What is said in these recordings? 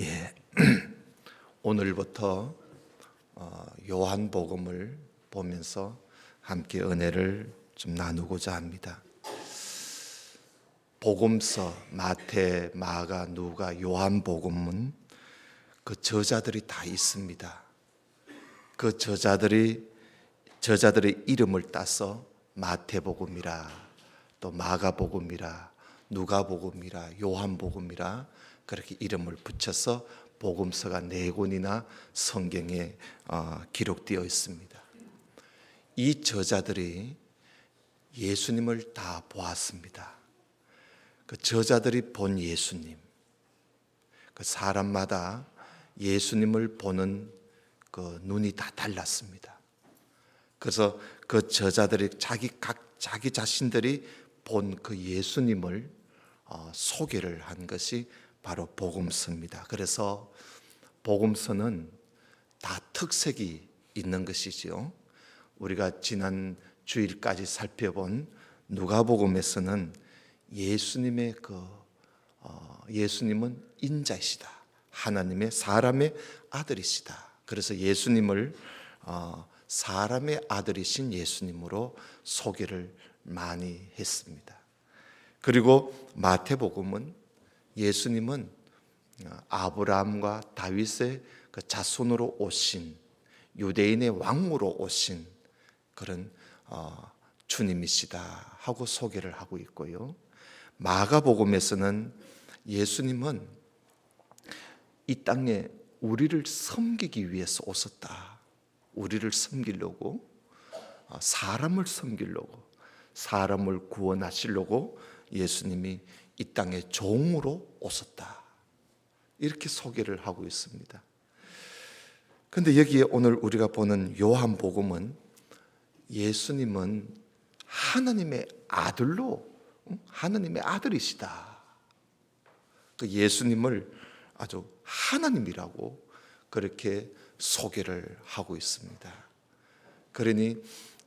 예, 오늘부터 요한복음을 보면서 함께 은혜를 좀 나누고자 합니다. 복음서 마태, 마가, 누가, 요한복음은 그 저자들이 다 있습니다. 그 저자들의 이름을 따서 마태복음이라, 또 마가복음이라, 누가복음이라, 요한복음이라 그렇게 이름을 붙여서 복음서가 4권이나 성경에 기록되어 있습니다. 이 저자들이 예수님을 다 보았습니다. 그 저자들이 본 예수님, 그 사람마다 예수님을 보는 그 눈이 다 달랐습니다. 그래서 그 저자들이 자기 자신들이 본 그 예수님을 소개를 한 것이 바로 복음서입니다. 그래서 복음서는 다 특색이 있는 것이지요. 우리가 지난 주일까지 살펴본 누가복음에서는 예수님은 인자이시다, 하나님의 사람의 아들이시다. 그래서 예수님을 사람의 아들이신 예수님으로 소개를 많이 했습니다. 그리고 마태복음은 예수님은 아브라함과 다윗의 그 자손으로 오신, 유대인의 왕으로 오신 그런 주님이시다 하고 소개를 하고 있고요. 마가복음에서는 예수님은 이 땅에 우리를 섬기기 위해서 오셨다. 우리를 섬기려고, 사람을 섬기려고, 사람을 구원하시려고 예수님이 이 땅에 종으로 오셨다. 이렇게 소개를 하고 있습니다. 그런데 여기에 오늘 우리가 보는 요한복음은 예수님은 하나님의 아들로, 하나님의 아들이시다. 그 예수님을 아주 하나님이라고 그렇게 소개를 하고 있습니다. 그러니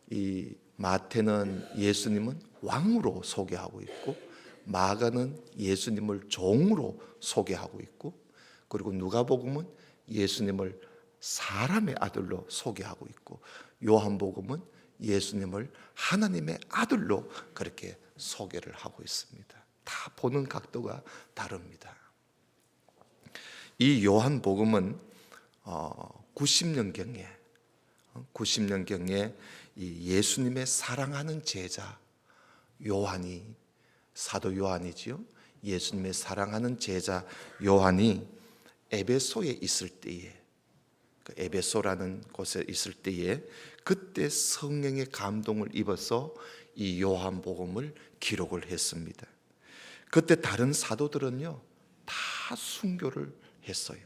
이 마태는 예수님은 왕으로 소개하고 있고, 마가는 예수님을 종으로 소개하고 있고, 그리고 누가복음은 예수님을 사람의 아들로 소개하고 있고, 요한복음은 예수님을 하나님의 아들로 그렇게 소개를 하고 있습니다. 다 보는 각도가 다릅니다. 이 요한복음은 90년경에 이 예수님의 사랑하는 제자 요한이, 사도 요한이지요. 예수님의 사랑하는 제자 요한이 에베소에 있을 때에, 그 에베소라는 곳에 있을 때에 그때 성령의 감동을 입어서 이 요한복음을 기록을 했습니다. 그때 다른 사도들은요 다 순교를 했어요.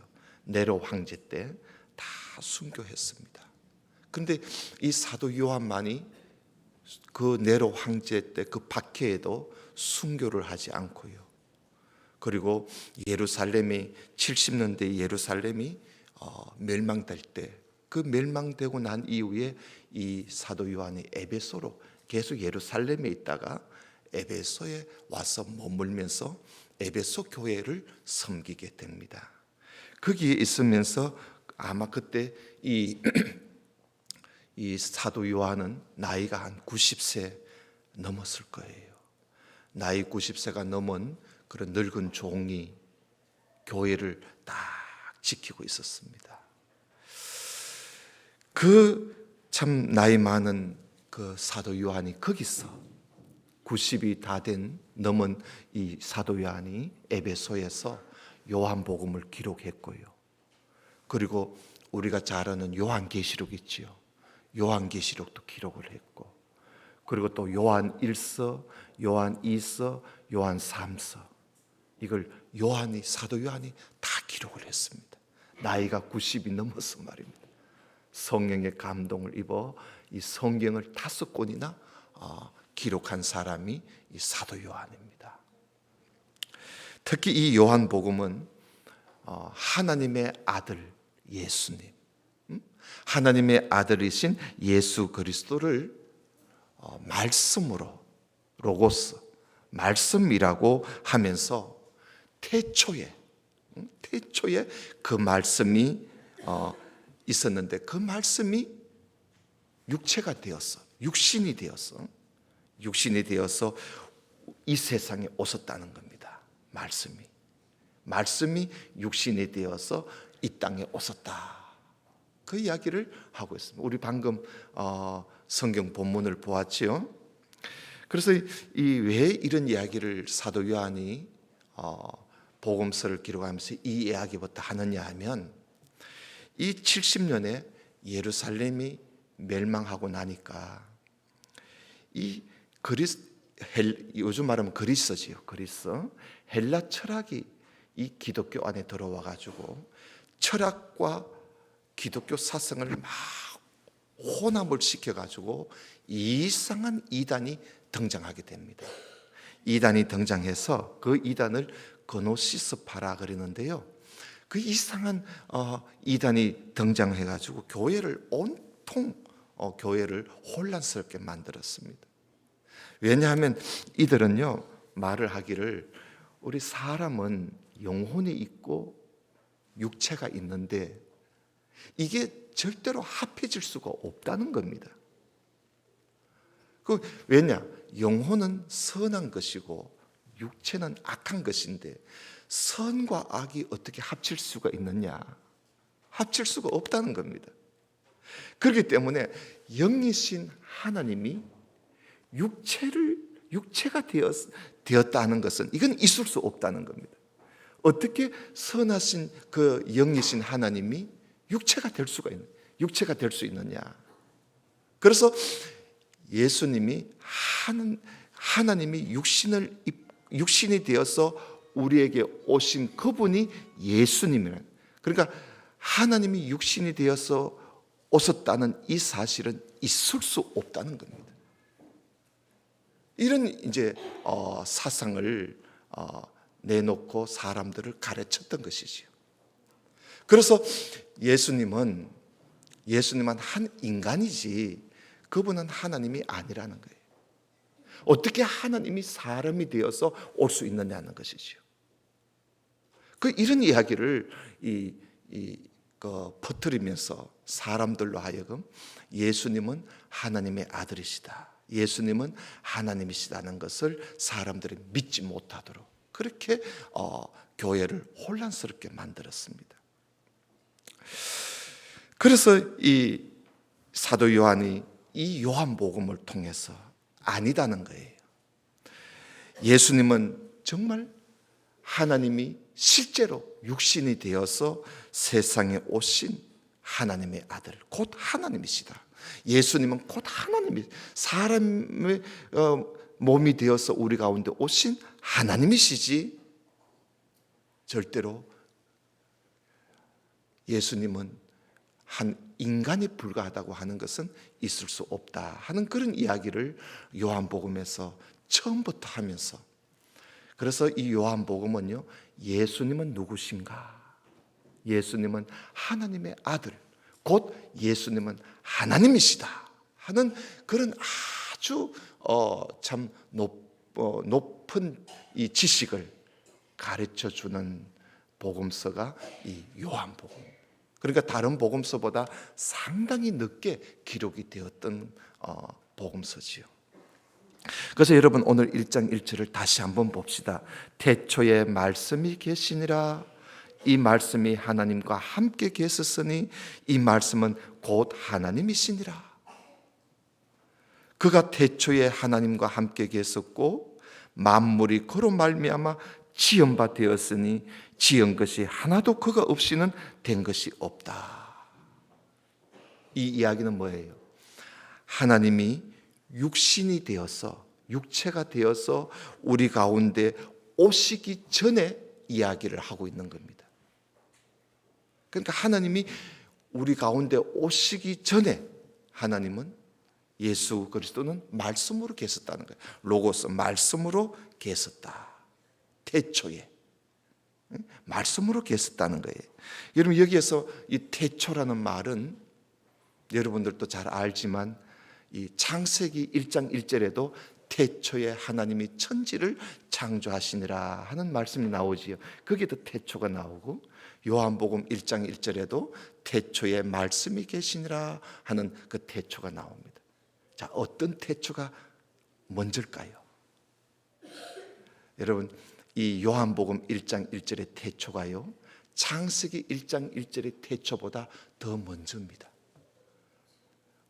네로 황제 때 다 순교했습니다. 근데 이 사도 요한만이 그 네로 황제 때 그 박해에도 순교를 하지 않고요. 그리고 예루살렘이 70년대 예루살렘이 멸망될 때, 그 멸망되고 난 이후에 이 사도 요한이 에베소로 계속 예루살렘에 있다가 에베소에 와서 머물면서 에베소 교회를 섬기게 됩니다. 거기에 있으면서 아마 그때 이 사도 요한은 나이가 한 90세 넘었을 거예요. 나이 90세가 넘은 그런 늙은 종이 교회를 딱 지키고 있었습니다. 그 참 나이 많은 그 사도 요한이 거기서 90이 다 된 넘은 이 사도 요한이 에베소에서 요한복음을 기록했고요. 그리고 우리가 잘 아는 요한계시록 있지요. 요한계시록도 기록을 했고, 그리고 또 요한 1서, 요한 2서, 요한 3서, 이걸 사도 요한이 다 기록을 했습니다. 나이가 90이 넘어서 말입니다. 성령의 감동을 입어 이 성경을 5권이나 기록한 사람이 이 사도 요한입니다. 특히 이 요한복음은 하나님의 아들 예수님, 하나님의 아들이신 예수 그리스도를 말씀으로, 로고스, 말씀이라고 하면서 태초에 태초에 그 말씀이 있었는데 그 말씀이 육체가 되었어. 육신이 되어서 이 세상에 오셨다는 겁니다. 말씀이 육신이 되어서 이 땅에 오셨다. 그 이야기를 하고 있습니다. 우리 방금 성경 본문을 보았지요. 그래서 왜 이런 이야기를 사도 요한이 복음서를 기록하면서 이 이야기부터 하느냐 하면 이 70년에 예루살렘이 멸망하고 나니까 이 요즘 말하면 그리스지요. 헬라 철학이 이 기독교 안에 들어와 가지고 철학과 기독교 사상을 막 혼합을 시켜 가지고 이상한 이단이 등장하게 됩니다. 이단이 등장해서 그 이단을 그노시스파라 그러는데요. 그 이상한 이단이 등장해 가지고 교회를 온통 교회를 혼란스럽게 만들었습니다. 왜냐하면 이들은요 말을 하기를 우리 사람은 영혼이 있고 육체가 있는데 이게 절대로 합해질 수가 없다는 겁니다. 왜냐? 영혼은 선한 것이고 육체는 악한 것인데 선과 악이 어떻게 합칠 수가 있느냐? 합칠 수가 없다는 겁니다. 그렇기 때문에 영이신 하나님이 육체가 되었다는 것은 이건 있을 수 없다는 겁니다. 어떻게 선하신 그 영이신 하나님이 육체가 될 수 있느냐? 그래서 예수님이 하나님이 육신이 되어서 우리에게 오신 그분이 예수님이라는, 그러니까 하나님이 육신이 되어서 오셨다는 이 사실은 있을 수 없다는 겁니다. 이런 이제 사상을 내놓고 사람들을 가르쳤던 것이지요. 그래서 예수님은 한 인간이지 그분은 하나님이 아니라는 거예요. 어떻게 하나님이 사람이 되어서 올 수 있느냐는 것이지요. 이런 이야기를 퍼뜨리면서 사람들로 하여금 예수님은 하나님의 아들이시다, 예수님은 하나님이시다는 것을 사람들이 믿지 못하도록 그렇게 교회를 혼란스럽게 만들었습니다. 그래서 이 사도 요한이 이 요한복음을 통해서 아니다는 거예요. 예수님은 정말 하나님이 실제로 육신이 되어서 세상에 오신 하나님의 아들, 곧 하나님이시다. 예수님은 곧 하나님이, 사람의 몸이 되어서 우리 가운데 오신 하나님이시지 절대로 예수님은 한 인간에 불과하다고 하는 것은 있을 수 없다 하는 그런 이야기를 요한복음에서 처음부터 하면서, 그래서 이 요한복음은요, 예수님은 누구신가? 예수님은 하나님의 아들, 곧 예수님은 하나님이시다 하는 그런 아주 참 높은 이 지식을 가르쳐주는 복음서가 이 요한복음. 그러니까 다른 복음서보다 상당히 늦게 기록이 되었던 복음서지요. 그래서 여러분 오늘 1장 1절을 다시 한번 봅시다. 태초에 말씀이 계시니라. 이 말씀이 하나님과 함께 계셨으니 이 말씀은 곧 하나님이시니라. 그가 태초에 하나님과 함께 계셨고 만물이 그로 말미암아 지은 바 되었으니 지은 것이 하나도 그가 없이는 된 것이 없다. 이 이야기는 뭐예요? 하나님이 육신이 되어서, 육체가 되어서 우리 가운데 오시기 전에 이야기를 하고 있는 겁니다. 그러니까 하나님이 우리 가운데 오시기 전에 하나님은, 예수 그리스도는 말씀으로 계셨다는 거예요. 로고스, 말씀으로 계셨다. 태초에 말씀으로 계셨다는 거예요. 여러분 여기에서 이 태초라는 말은 여러분들도 잘 알지만 이 창세기 1장 1절에도 태초에 하나님이 천지를 창조하시니라 하는 말씀이 나오지요. 거기도 태초가 나오고, 요한복음 1장 1절에도 태초에 말씀이 계시니라 하는 그 태초가 나옵니다. 자, 어떤 태초가 먼저일까요? 여러분, 이 요한복음 1장 1절의 태초가요, 창세기 1장 1절의 태초보다 더 먼저입니다.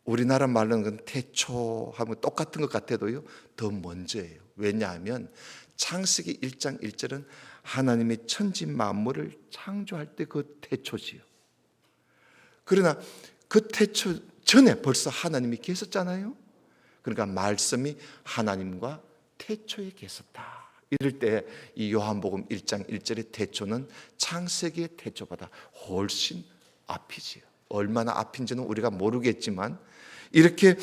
우리나라 말로는 태초하면 똑같은 것 같아도요, 더 먼저예요. 왜냐하면 창세기 1장 1절은 하나님이 천지 만물을 창조할 때 그 태초지요. 그러나 그 태초 전에 벌써 하나님이 계셨잖아요. 그러니까 말씀이 하나님과 태초에 계셨다. 이럴 때 이 요한복음 1장 1절의 태초는 창세기의 태초보다 훨씬 앞이지요. 얼마나 앞인지는 우리가 모르겠지만, 이렇게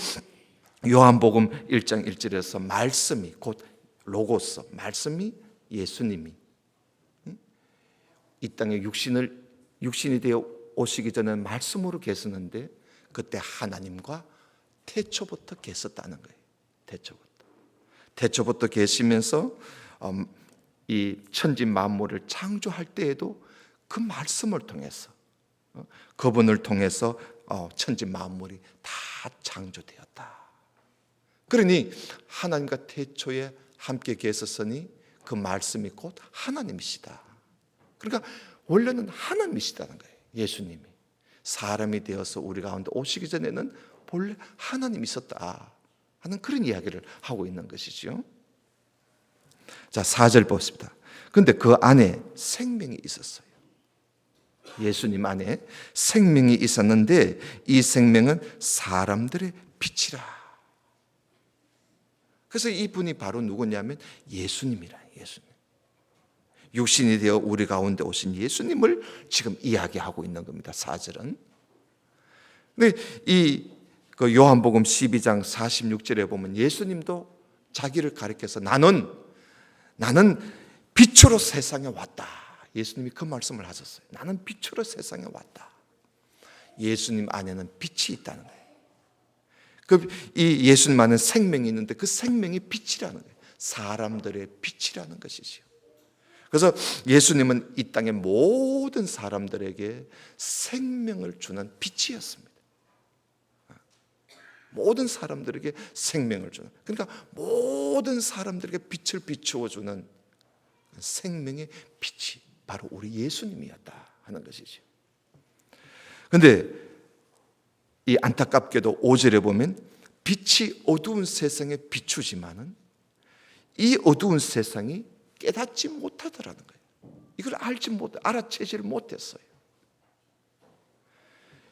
요한복음 1장 1절에서 말씀이 곧 로고스, 말씀이 예수님이 이 땅에 육신이 되어 오시기 전에 말씀으로 계셨는데, 그때 하나님과 태초부터 계셨다는 거예요. 태초부터 계시면서 이 천지 만물을 창조할 때에도 그 말씀을 통해서, 그분을 통해서 천지 만물이 다 창조되었다. 그러니 하나님과 태초에 함께 계셨으니 그 말씀이 곧 하나님이시다. 그러니까 원래는 하나님이시다는 거예요. 예수님이 사람이 되어서 우리 가운데 오시기 전에는 본래 하나님이 있었다 하는 그런 이야기를 하고 있는 것이죠. 자, 4절 보십니다. 그런데 그 안에 생명이 있었어요. 예수님 안에 생명이 있었는데 이 생명은 사람들의 빛이라. 그래서 이분이 바로 누구냐면 예수님이라. 예수님, 육신이 되어 우리 가운데 오신 예수님을 지금 이야기하고 있는 겁니다. 4절은. 근데 이 요한복음 12장 46절에 보면 예수님도 자기를 가리켜서 나는 빛으로 세상에 왔다. 예수님이 그 말씀을 하셨어요. 나는 빛으로 세상에 왔다. 예수님 안에는 빛이 있다는 거예요. 이 예수님 안에 생명이 있는데 그 생명이 빛이라는 거예요. 사람들의 빛이라는 것이죠. 그래서 예수님은 이 땅의 모든 사람들에게 생명을 주는 빛이었습니다. 모든 사람들에게 생명을 주는, 그러니까 모든 사람들에게 빛을 비추어 주는 생명의 빛이 바로 우리 예수님이었다 하는 것이죠. 그런데 이 안타깝게도 5절에 보면 빛이 어두운 세상에 비추지만은 이 어두운 세상이 깨닫지 못하더라는 거예요. 이걸 알아채지를 못했어요.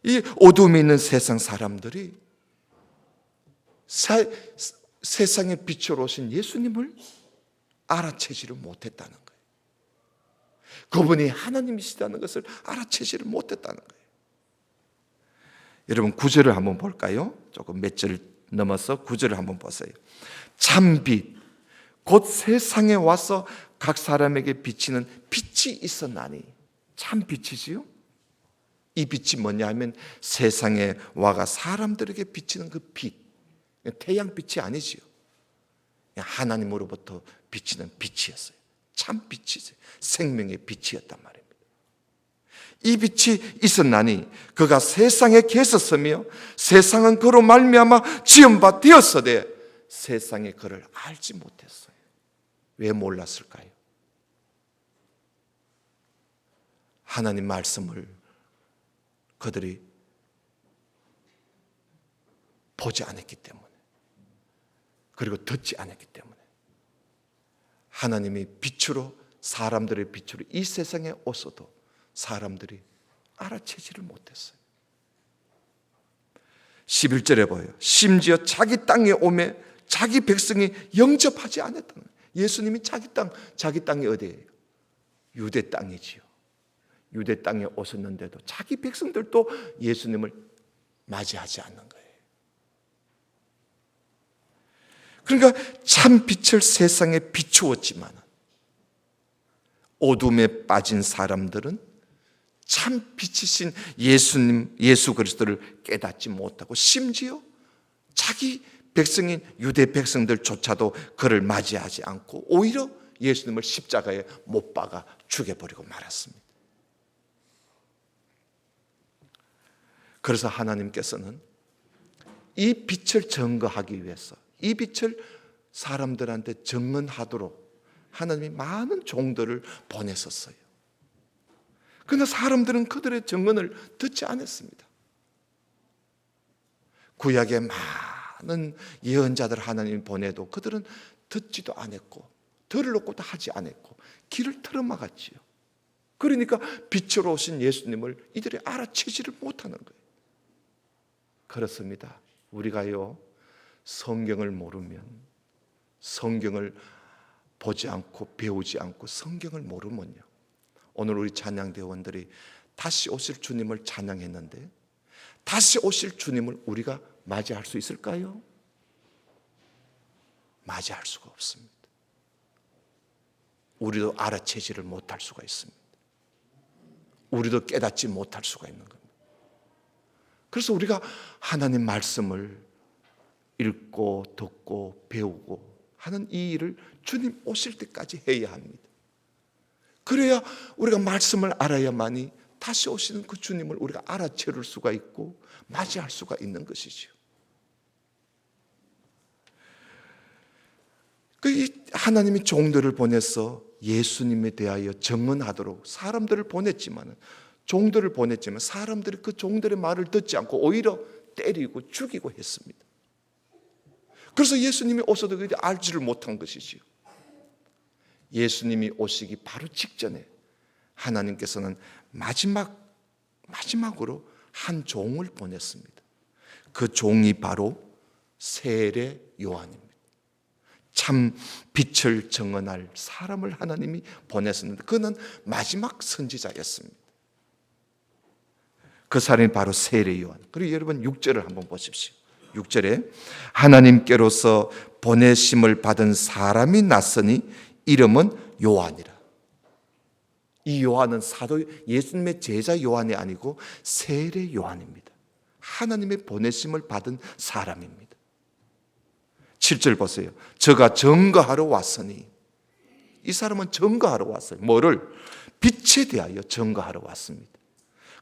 이 어둠에 있는 세상 사람들이 세상의 빛으로 오신 예수님을 알아채지를 못했다는 거예요. 그분이 하나님이시다는 것을 알아채지를 못했다는 거예요. 여러분 9절을 한번 볼까요? 조금 몇 절 넘어서 9절을 한번 보세요. 참빛 곧 세상에 와서 각 사람에게 비치는 빛이 있었나니. 참 빛이지요. 이 빛이 뭐냐 하면 세상에 와가 사람들에게 비치는 그 빛, 태양빛이 아니지요. 하나님으로부터 비치는 빛이었어요. 참 빛이죠. 생명의 빛이었단 말입니다. 이 빛이 있었나니 그가 세상에 계셨으며 세상은 그로 말미암아 지음바 되었으되 세상이 그를 알지 못했어요. 왜 몰랐을까요? 하나님 말씀을 그들이 보지 않았기 때문에, 그리고 듣지 않았기 때문에, 하나님이 빛으로, 사람들의 빛으로 이 세상에 오셔도 사람들이 알아채지를 못했어요. 11절에 보여요. 심지어 자기 땅에 오매 자기 백성이 영접하지 않았다는 거예요. 예수님이 자기 땅이 어디예요? 유대 땅이지요. 유대 땅에 오셨는데도 자기 백성들도 예수님을 맞이하지 않는 거예요. 그러니까 참 빛을 세상에 비추었지만 어둠에 빠진 사람들은 참 빛이신 예수님, 예수 그리스도를 깨닫지 못하고 심지어 자기 백성인 유대 백성들조차도 그를 맞이하지 않고 오히려 예수님을 십자가에 못 박아 죽여버리고 말았습니다. 그래서 하나님께서는 이 빛을 증거하기 위해서, 이 빛을 사람들한테 증언하도록 하나님이 많은 종들을 보내셨어요. 그러나 사람들은 그들의 증언을 듣지 않았습니다. 구약에 많은 예언자들 하나님이 보내도 그들은 듣지도 않았고 들으려고도 하지 않았고 길을 틀어막았지요. 그러니까 빛으로 오신 예수님을 이들이 알아채지를 못하는 거예요. 그렇습니다. 우리가요, 성경을 모르면, 성경을 보지 않고 배우지 않고 성경을 모르면요, 오늘 우리 찬양대원들이 다시 오실 주님을 찬양했는데 다시 오실 주님을 우리가 맞이할 수 있을까요? 맞이할 수가 없습니다. 우리도 알아채지를 못할 수가 있습니다. 우리도 깨닫지 못할 수가 있는 겁니다. 그래서 우리가 하나님 말씀을 읽고 듣고 배우고 하는 이 일을 주님 오실 때까지 해야 합니다. 그래야 우리가 말씀을 알아야만이 다시 오시는 그 주님을 우리가 알아채를 수가 있고 맞이할 수가 있는 것이지요. 하나님이 종들을 보내서 예수님에 대하여 증언하도록 사람들을 보냈지만, 종들을 보냈지만 사람들이 그 종들의 말을 듣지 않고 오히려 때리고 죽이고 했습니다. 그래서 예수님이 오셔도 그들이 알지를 못한 것이지요. 예수님이 오시기 바로 직전에 하나님께서는 마지막으로 한 종을 보냈습니다. 그 종이 바로 세례 요한입니다. 참 빛을 증언할 사람을 하나님이 보냈었는데 그는 마지막 선지자였습니다. 그 사람이 바로 세례 요한. 그리고 여러분 6절을 한번 보십시오. 6절에 하나님께로서 보내심을 받은 사람이 났으니 이름은 요한이라. 이 요한은 사도 예수님의 제자 요한이 아니고 세례 요한입니다. 하나님의 보내심을 받은 사람입니다. 7절 보세요. 저가 증거하러 왔으니, 이 사람은 증거하러 왔어요. 뭐를? 빛에 대하여 증거하러 왔습니다.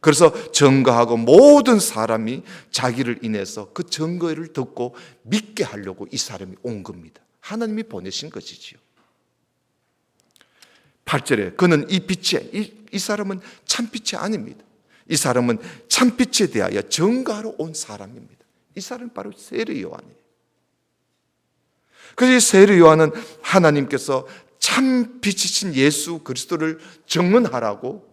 그래서 증거하고 모든 사람이 자기를 인해서 그 증거를 듣고 믿게 하려고 이 사람이 온 겁니다. 하나님이 보내신 것이지요. 8절에 그는 이 빛에, 이 사람은 참빛이 아닙니다. 이 사람은 참빛에 대하여 증거하러 온 사람입니다. 이 사람은 바로 세례 요한이에요. 그래서 이 세례 요한은 하나님께서 참빛이신 예수 그리스도를 증언하라고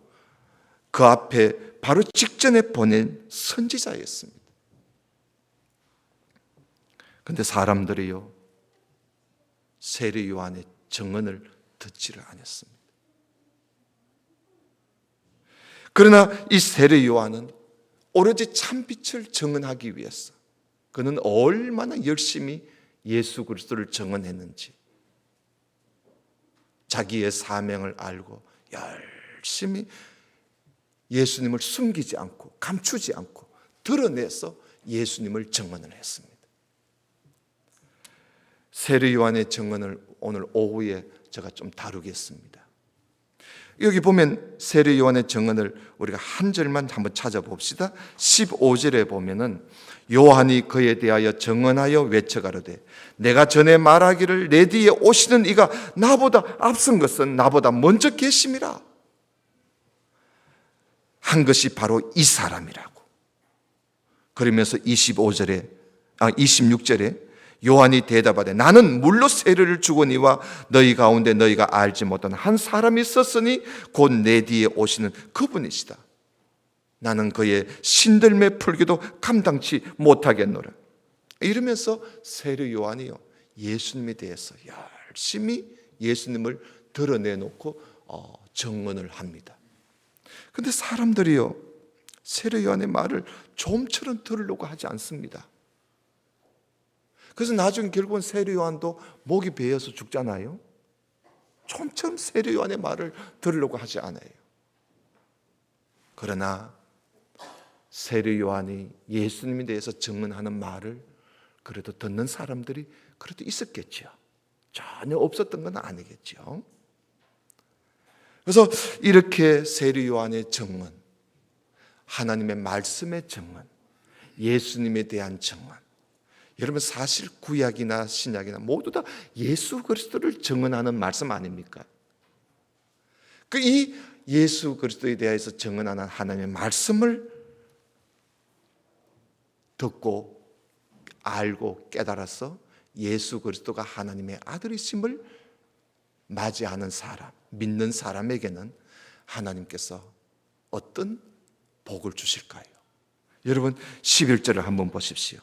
그 앞에 바로 직전에 보낸 선지자였습니다. 그런데 사람들이요, 세례 요한의 증언을 듣지를 않았습니다. 그러나 이 세례 요한은 오로지 참빛을 증언하기 위해서 그는 얼마나 열심히 예수 그리스도를 증언했는지, 자기의 사명을 알고 열심히 예수님을 숨기지 않고 감추지 않고 드러내서 예수님을 증언을 했습니다. 세례 요한의 증언을 오늘 오후에 제가 좀 다루겠습니다. 여기 보면 세례 요한의 증언을 우리가 한 절만 한번 찾아봅시다. 15절에 보면은 요한이 그에 대하여 증언하여 외쳐가로되 내가 전에 말하기를 내 뒤에 오시는 이가 나보다 앞선 것은 나보다 먼저 계심이라 한 것이 바로 이 사람이라고. 그러면서 26절에 요한이 대답하되 나는 물로 세례를 주거니와 너희 가운데 너희가 알지 못한 한 사람이 있었으니 곧 내 뒤에 오시는 그분이시다. 나는 그의 신들매 풀기도 감당치 못하겠노라. 이러면서 세례 요한이요, 예수님에 대해서 열심히 예수님을 드러내놓고 증언을 합니다. 그런데 사람들이요, 세례 요한의 말을 좀처럼 들으려고 하지 않습니다. 그래서 나중에 결국은 세례 요한도 목이 베어서 죽잖아요. 좀처럼 세례 요한의 말을 들으려고 하지 않아요. 그러나 세례 요한이 예수님에 대해서 증언하는 말을 그래도 듣는 사람들이 그래도 있었겠죠. 전혀 없었던 건 아니겠죠. 그래서 이렇게 세례 요한의 증언, 하나님의 말씀의 증언, 예수님에 대한 증언, 여러분 사실 구약이나 신약이나 모두 다 예수 그리스도를 증언하는 말씀 아닙니까? 이 예수 그리스도에 대해서 증언하는 하나님의 말씀을 듣고 알고 깨달아서 예수 그리스도가 하나님의 아들이심을 맞이하는 사람, 믿는 사람에게는 하나님께서 어떤 복을 주실까요? 여러분 11절을 한번 보십시오.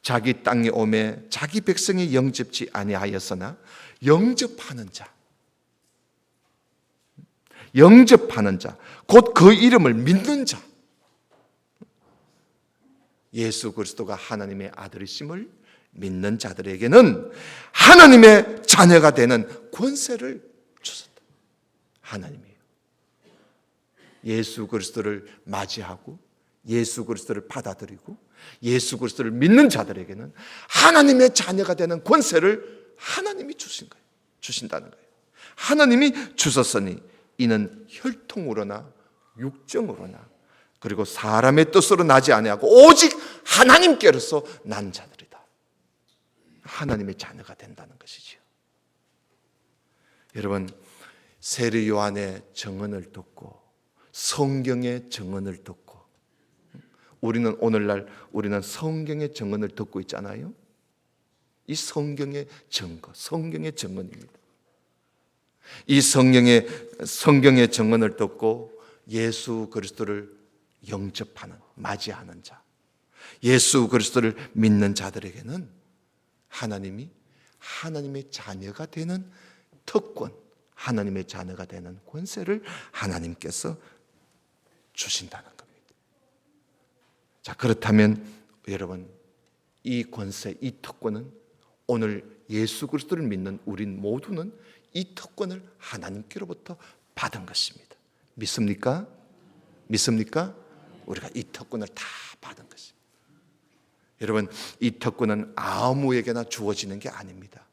자기 땅에 오매 자기 백성이 영접지 아니하였으나 영접하는 자, 곧 그 이름을 믿는 자, 예수 그리스도가 하나님의 아들이심을 믿는 자들에게는 하나님의 자녀가 되는 권세를 주셨다. 하나님이에요. 예수 그리스도를 맞이하고 예수 그리스도를 받아들이고 예수 그리스도를 믿는 자들에게는 하나님의 자녀가 되는 권세를 하나님이 주신다는 거예요. 하나님이 주셨으니 이는 혈통으로나 육정으로나 그리고 사람의 뜻으로 나지 아니하고 오직 하나님께로서 난 자들이다. 하나님의 자녀가 된다는 것이지요. 여러분 세례 요한의 증언을 듣고 성경의 증언을 듣고 우리는 오늘날 성경의 증언을 듣고 있잖아요. 이 성경의 증거, 성경의 증언입니다. 이 성경의 증언을 듣고 예수 그리스도를 영접하는, 맞이하는 자, 예수 그리스도를 믿는 자들에게는 하나님이 하나님의 자녀가 되는 특권, 하나님의 자녀가 되는 권세를 하나님께서 주신다는 겁니다. 자, 그렇다면 여러분 이 권세, 이 특권은 오늘 예수 그리스도를 믿는 우린 모두는 이 특권을 하나님께로부터 받은 것입니다. 믿습니까? 믿습니까? 우리가 이 특권을 다 받은 것입니다. 여러분 이 특권은 아무에게나 주어지는 게 아닙니다.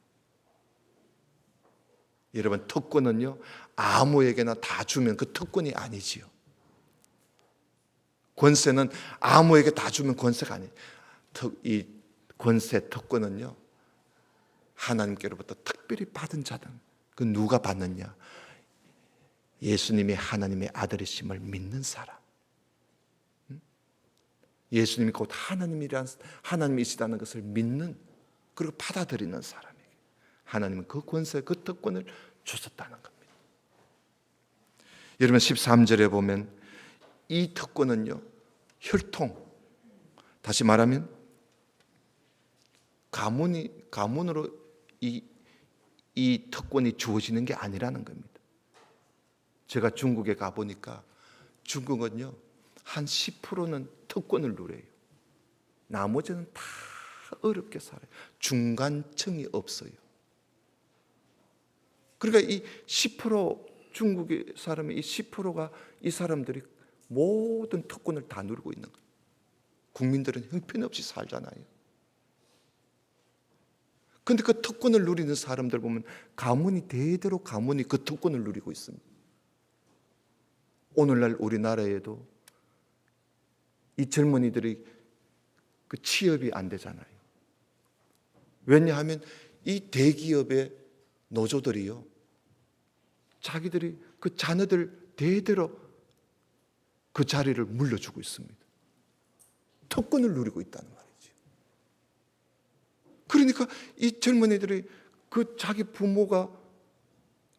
여러분 특권은요 아무에게나 다 주면 그 특권이 아니지요. 권세는 아무에게 다 주면 권세가 아니에요. 이 권세 특권은요 하나님께로부터 특별히 받은 자들. 그 누가 받느냐? 예수님이 하나님의 아들이심을 믿는 사람, 예수님이 곧 하나님이시다는 것을 믿는 그리고 받아들이는 사람에게 하나님은 그 권세, 그 특권을 주셨다는 겁니다. 여러분 13절에 보면 이 특권은요 혈통, 다시 말하면 가문으로 이 특권이 주어지는 게 아니라는 겁니다. 제가 중국에 가보니까 중국은요 한 10%는 특권을 누려요. 나머지는 다 어렵게 살아요. 중간층이 없어요. 그러니까 이 10% 중국의 사람의 이 10%가 이 사람들이 모든 특권을 다 누리고 있는 거예요. 국민들은 형편없이 살잖아요. 그런데 그 특권을 누리는 사람들 보면 대대로 가문이 그 특권을 누리고 있습니다. 오늘날 우리나라에도 이 젊은이들이 그 취업이 안 되잖아요. 왜냐하면 이 대기업의 노조들이요 자기들이 그 자녀들 대대로 그 자리를 물려주고 있습니다. 특권을 누리고 있다는 말이죠. 그러니까 이 젊은이들이 그 자기 부모가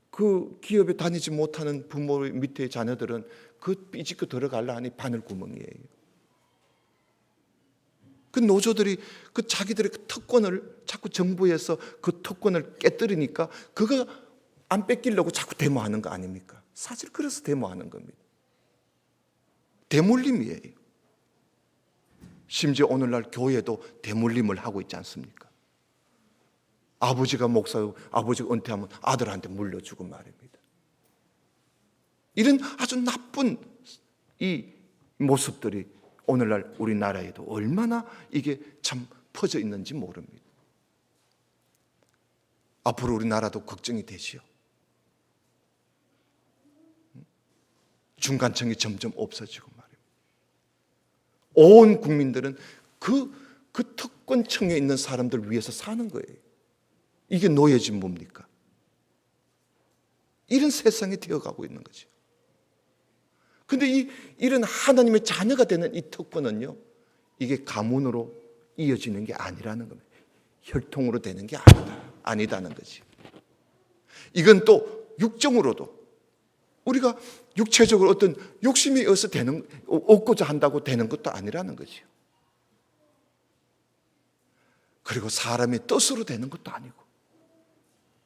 그 기업에 다니지 못하는 부모 밑에 자녀들은 그 삐집고 들어가려 하니 바늘구멍이에요. 그 노조들이 그 자기들의 그 특권을 자꾸 정부에서 그 특권을 깨뜨리니까 그거 안 뺏기려고 자꾸 데모하는 거 아닙니까? 사실 그래서 데모하는 겁니다. 대물림이에요. 심지어 오늘날 교회도 대물림을 하고 있지 않습니까? 아버지가 목사고 아버지가 은퇴하면 아들한테 물려주고 말입니다. 이런 아주 나쁜 이 모습들이 오늘날 우리나라에도 얼마나 이게 참 퍼져 있는지 모릅니다. 앞으로 우리나라도 걱정이 되지요. 중간층이 점점 없어지고 말입니다. 온 국민들은 그 특권층에 있는 사람들 위해서 사는 거예요. 이게 노예진 뭡니까? 이런 세상이 되어가고 있는 거죠. 근데 이런 하나님의 자녀가 되는 이 특권은요, 이게 가문으로 이어지는 게 아니라는 겁니다. 혈통으로 되는 게 아니다는 거지. 이건 또 육정으로도 우리가 육체적으로 어떤 욕심이 얻고자 한다고 되는 것도 아니라는 거죠. 그리고 사람의 뜻으로 되는 것도 아니고,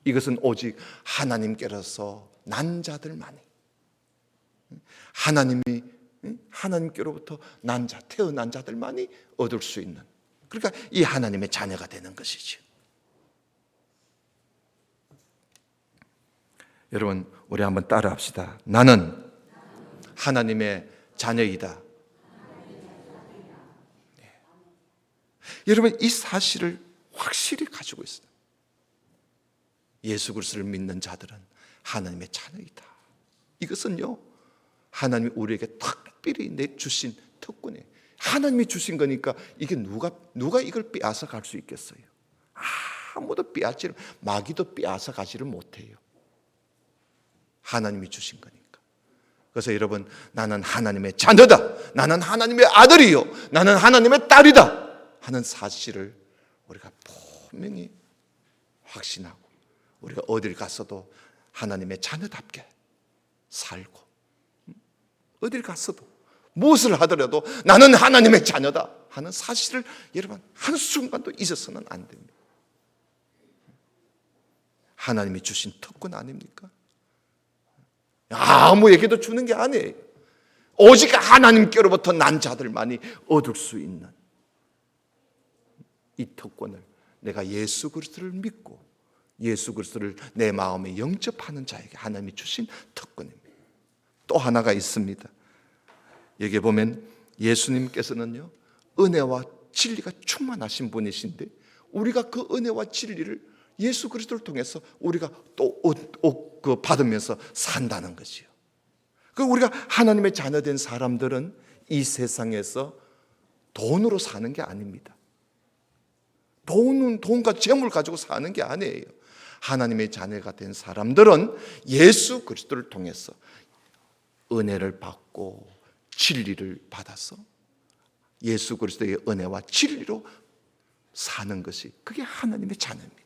이것은 오직 하나님께로서 난 자들만이, 하나님께로부터 태어난 자들만이 얻을 수 있는, 그러니까 이 하나님의 자녀가 되는 것이죠. 여러분, 우리 한번 따라합시다. 나는 하나님의 자녀이다. 네. 여러분, 이 사실을 확실히 가지고 있어요. 예수 그리스도를 믿는 자들은 하나님의 자녀이다. 이것은요, 하나님이 우리에게 특별히 내주신 특권이에요. 하나님이 주신 거니까 이게 누가 이걸 빼앗아 갈 수 있겠어요? 아무도 마귀도 빼앗아 가지를 못해요. 하나님이 주신 거니까. 그래서 여러분, 나는 하나님의 자녀다, 나는 하나님의 아들이요, 나는 하나님의 딸이다 하는 사실을 우리가 분명히 확신하고, 우리가 어딜 갔어도 하나님의 자녀답게 살고, 어딜 갔어도 무엇을 하더라도 나는 하나님의 자녀다 하는 사실을 여러분 한순간도 잊어서는 안 됩니다. 하나님이 주신 특권 아닙니까? 아무에게도 주는 게 아니에요. 오직 하나님께로부터 난 자들만이 얻을 수 있는 이 특권을 내가 예수 그리스도를 믿고 예수 그리스도를 내 마음에 영접하는 자에게 하나님이 주신 특권입니다. 또 하나가 있습니다. 여기 보면 예수님께서는요, 은혜와 진리가 충만하신 분이신데, 우리가 그 은혜와 진리를 예수 그리스도를 통해서 우리가 또 받으면서 산다는 것이요. 그 우리가 하나님의 자녀된 사람들은 이 세상에서 돈으로 사는 게 아닙니다. 돈과 재물 가지고 사는 게 아니에요. 하나님의 자녀가 된 사람들은 예수 그리스도를 통해서 은혜를 받고 진리를 받아서 예수 그리스도의 은혜와 진리로 사는 것이, 그게 하나님의 자녀입니다.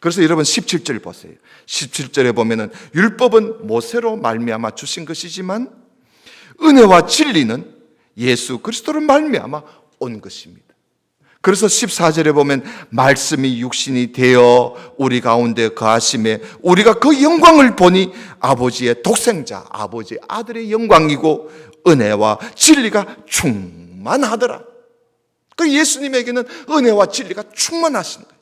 그래서 여러분 17절 보세요. 17절에 보면은 율법은 모세로 말미암아 주신 것이지만 은혜와 진리는 예수 그리스도로 말미암아 온 것입니다. 그래서 14절에 보면 말씀이 육신이 되어 우리 가운데 거하심에 우리가 그 영광을 보니 아버지의 독생자, 아버지의 아들의 영광이고 은혜와 진리가 충만하더라. 그 예수님에게는 은혜와 진리가 충만하신 거예요.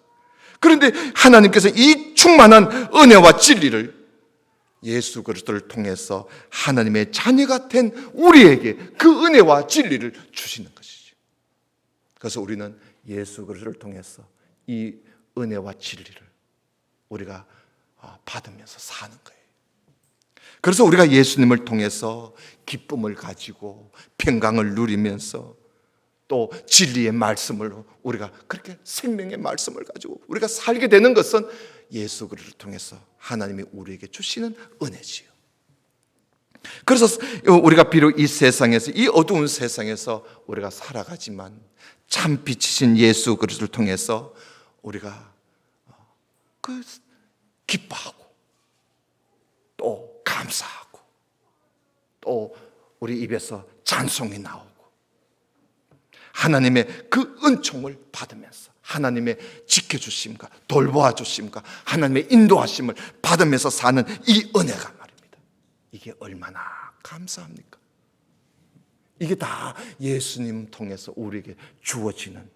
그런데 하나님께서 이 충만한 은혜와 진리를 예수 그리스도를 통해서 하나님의 자녀가 된 우리에게 그 은혜와 진리를 주시는 것이죠. 그래서 우리는 예수 그리스도를 통해서 이 은혜와 진리를 우리가 받으면서 사는 거예요. 그래서 우리가 예수님을 통해서 기쁨을 가지고 평강을 누리면서 또 진리의 말씀을 우리가 그렇게 생명의 말씀을 가지고 우리가 살게 되는 것은 예수 그리스도를 통해서 하나님이 우리에게 주시는 은혜지요. 그래서 우리가 비록 이 세상에서, 이 어두운 세상에서 우리가 살아가지만 참 빛이신 예수 그리스도를 통해서 우리가 기뻐하고 또 감사하고 또 우리 입에서 찬송이 나오고 하나님의 그 은총을 받으면서 하나님의 지켜주심과 돌보아주심과 하나님의 인도하심을 받으면서 사는 이 은혜가 말입니다. 이게 얼마나 감사합니까? 이게 다 예수님 통해서 우리에게 주어지는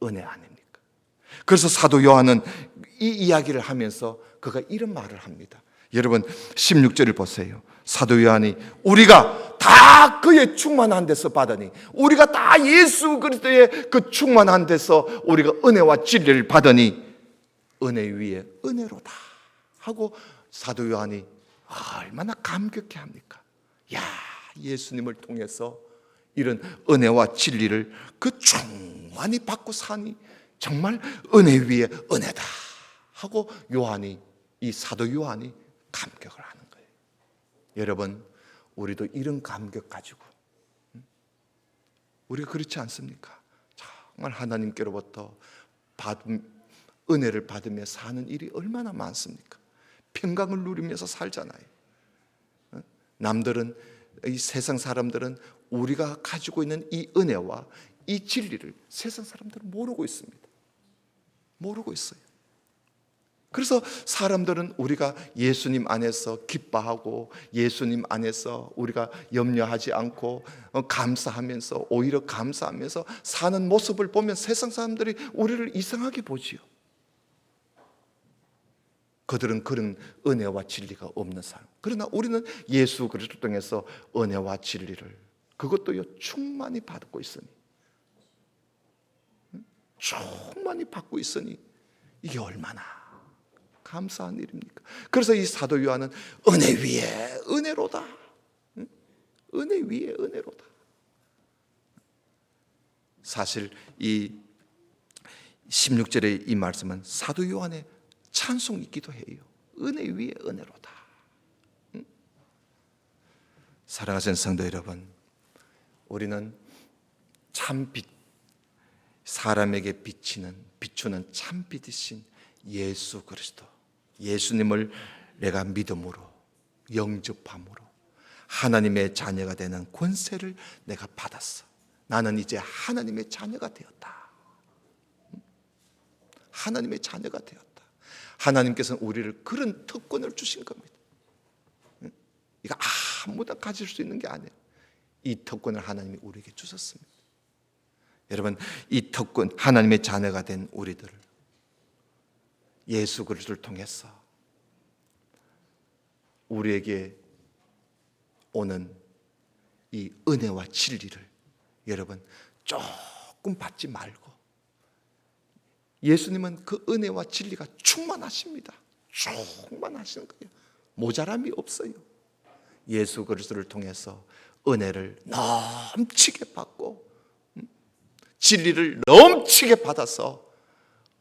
은혜 아닙니까? 그래서 사도 요한은 이 이야기를 하면서 그가 이런 말을 합니다. 여러분 16절을 보세요. 사도 요한이 우리가 다 그의 충만한 데서 받으니, 우리가 다 예수 그리스도의 그 충만한 데서 우리가 은혜와 진리를 받으니 은혜 위에 은혜로다 하고 사도 요한이 얼마나 감격해 합니까? 야, 예수님을 통해서 이런 은혜와 진리를 그 충만히 받고 사니 정말 은혜 위에 은혜다 하고 요한이, 이 사도 요한이 감격을 하는 거예요. 여러분, 우리도 이런 감격 가지고, 우리가 그렇지 않습니까? 정말 하나님께로부터 은혜를 받으며 사는 일이 얼마나 많습니까? 평강을 누리면서 살잖아요. 남들은, 이 세상 사람들은 우리가 가지고 있는 이 은혜와 이 진리를 세상 사람들은 모르고 있습니다. 모르고 있어요. 그래서 사람들은 우리가 예수님 안에서 기뻐하고 예수님 안에서 우리가 염려하지 않고 감사하면서, 오히려 감사하면서 사는 모습을 보면 세상 사람들이 우리를 이상하게 보지요. 그들은 그런 은혜와 진리가 없는 사람. 그러나 우리는 예수 그리스도 통해서 은혜와 진리를, 그것도요 충만히 받고 있으니, 충만히 받고 있으니 이게 얼마나 감사한 일입니까? 그래서 이 사도 요한은 은혜 위에 은혜로다, 은혜 위에 은혜로다. 사실 이 16절의 이 말씀은 사도 요한의 찬송이기도 해요. 은혜 위에 은혜로다. 사랑하시는 성도 여러분, 우리는 참빛, 사람에게 비추는 참빛이신 예수 그리스도, 예수님을 내가 믿음으로 영접함으로 하나님의 자녀가 되는 권세를 내가 받았어. 나는 이제 하나님의 자녀가 되었다. 하나님의 자녀가 되었다. 하나님께서는 우리를 그런 특권을 주신 겁니다. 이거 아무나 가질 수 있는 게 아니에요. 이 특권을 하나님이 우리에게 주셨습니다. 여러분, 이 특권, 하나님의 자녀가 된 우리들을 예수 그리스도를 통해서 우리에게 오는 이 은혜와 진리를 여러분 조금 받지 말고, 예수님은 그 은혜와 진리가 충만하십니다. 충만하시는 거예요. 모자람이 없어요. 예수 그리스도를 통해서 은혜를 넘치게 받고 진리를 넘치게 받아서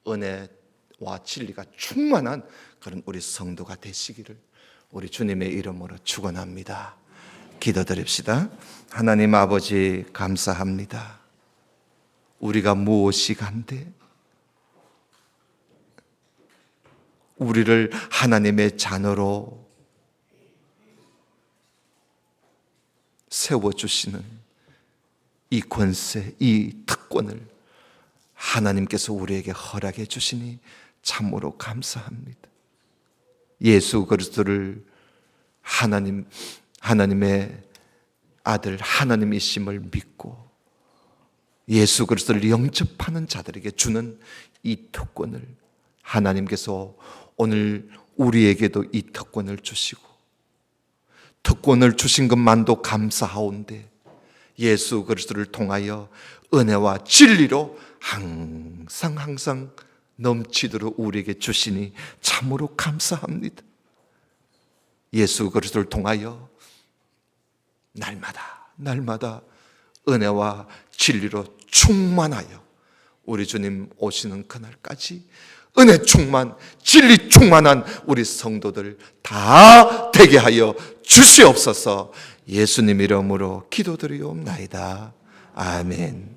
은혜와 진리가 충만한 그런 우리 성도가 되시기를 우리 주님의 이름으로 축원합니다. 기도드립시다. 하나님 아버지, 감사합니다. 우리가 무엇이 간데 우리를 하나님의 자녀로 세워주시는 이 권세, 이 특권을 하나님께서 우리에게 허락해 주시니 참으로 감사합니다. 예수 그리스도를 하나님의 아들 하나님이심을 믿고 예수 그리스도를 영접하는 자들에게 주는 이 특권을 하나님께서 오늘 우리에게도 이 특권을 주시고, 특권을 주신 것만도 감사하온데 예수 그리스도를 통하여 은혜와 진리로 항상 넘치도록 우리에게 주시니 참으로 감사합니다. 예수 그리스도를 통하여 날마다 은혜와 진리로 충만하여 우리 주님 오시는 그날까지 은혜 충만, 진리 충만한 우리 성도들 다 되게 하여 주시옵소서. 예수님 이름으로 기도드리옵나이다. 아멘.